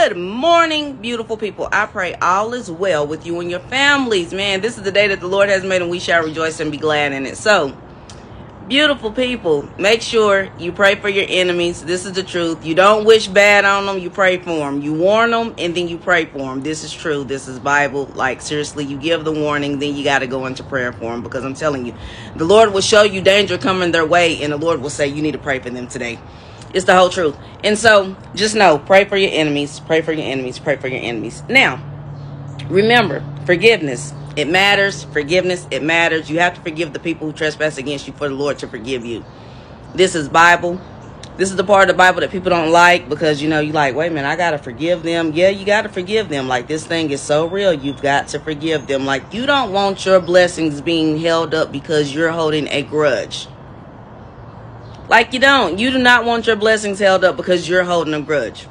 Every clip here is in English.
Good morning, beautiful people. I pray all is well with you and your families. Man, this is the day that the Lord has made, and we shall rejoice and be glad in it. So, beautiful people, make sure you pray for your enemies. This is the truth. You don't wish bad on them. You pray for them. You warn them, and then you pray for them. This is true. This is Bible. Like, seriously, you give the warning, then you got to go into prayer for them, because I'm telling you, the Lord will show you danger coming their way, and the Lord will say you need to pray for them today. It's the whole truth. And so, just know, pray for your enemies. Pray for your enemies. Pray for your enemies. Now, remember, forgiveness. It matters. Forgiveness, it matters. You have to forgive the people who trespass against you for the Lord to forgive you. This is Bible. This is the part of the Bible that people don't like, because, you know, you like, wait a minute, I got to forgive them. Yeah, you got to forgive them. Like, this thing is so real. You've got to forgive them. Like, you don't want your blessings being held up because you're holding a grudge. Like, you don't. You do not want your blessings held up because you're holding a grudge.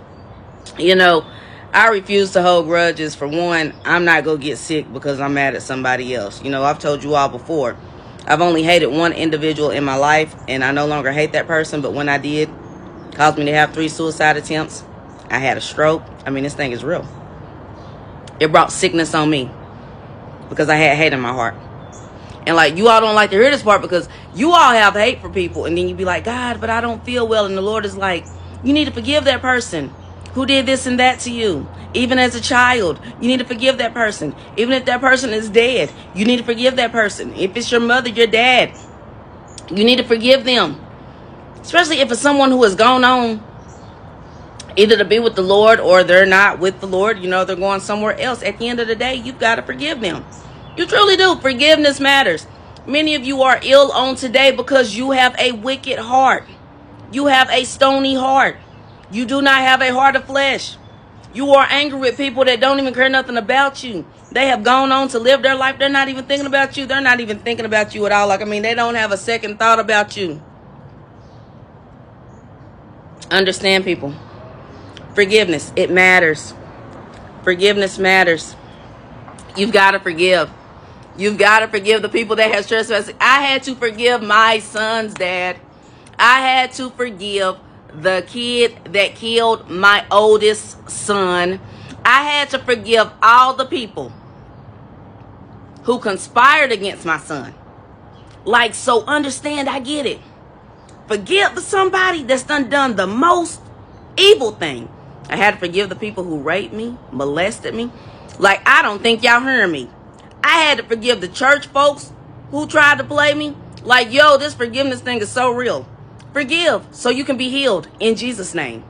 You know, I refuse to hold grudges. For one, I'm not going to get sick because I'm mad at somebody else. You know, I've told you all before, I've only hated one individual in my life, and I no longer hate that person. But when I did, it caused me to have 3 suicide attempts. I had a stroke. I mean, this thing is real. It brought sickness on me because I had hate in my heart. And like, you all don't like to hear this part because you all have hate for people. And then you be like, God, but I don't feel well. And the Lord is like, you need to forgive that person who did this and that to you. Even as a child, you need to forgive that person. Even if that person is dead, you need to forgive that person. If it's your mother, your dad, you need to forgive them. Especially if it's someone who has gone on either to be with the Lord or they're not with the Lord. You know, they're going somewhere else. At the end of the day, you've got to forgive them. You truly do. Forgiveness matters. Many of you are ill on today because you have a wicked heart. You have a stony heart. You do not have a heart of flesh. You are angry with people that don't even care nothing about you. They have gone on to live their life. They're not even thinking about you. They're not even thinking about you at all. Like, I mean, they don't have a second thought about you. Understand, people. Forgiveness, it matters. Forgiveness matters. You've got to forgive. You've got to forgive the people that have trespassed. I had to forgive my son's dad. I had to forgive the kid that killed my oldest son. I had to forgive all the people who conspired against my son. Like, so understand, I get it. Forgive somebody that's done the most evil thing. I had to forgive the people who raped me, molested me. Like, I don't think y'all heard me. I had to forgive the church folks who tried to play me. Like, yo, this forgiveness thing is so real. Forgive so you can be healed in Jesus' name.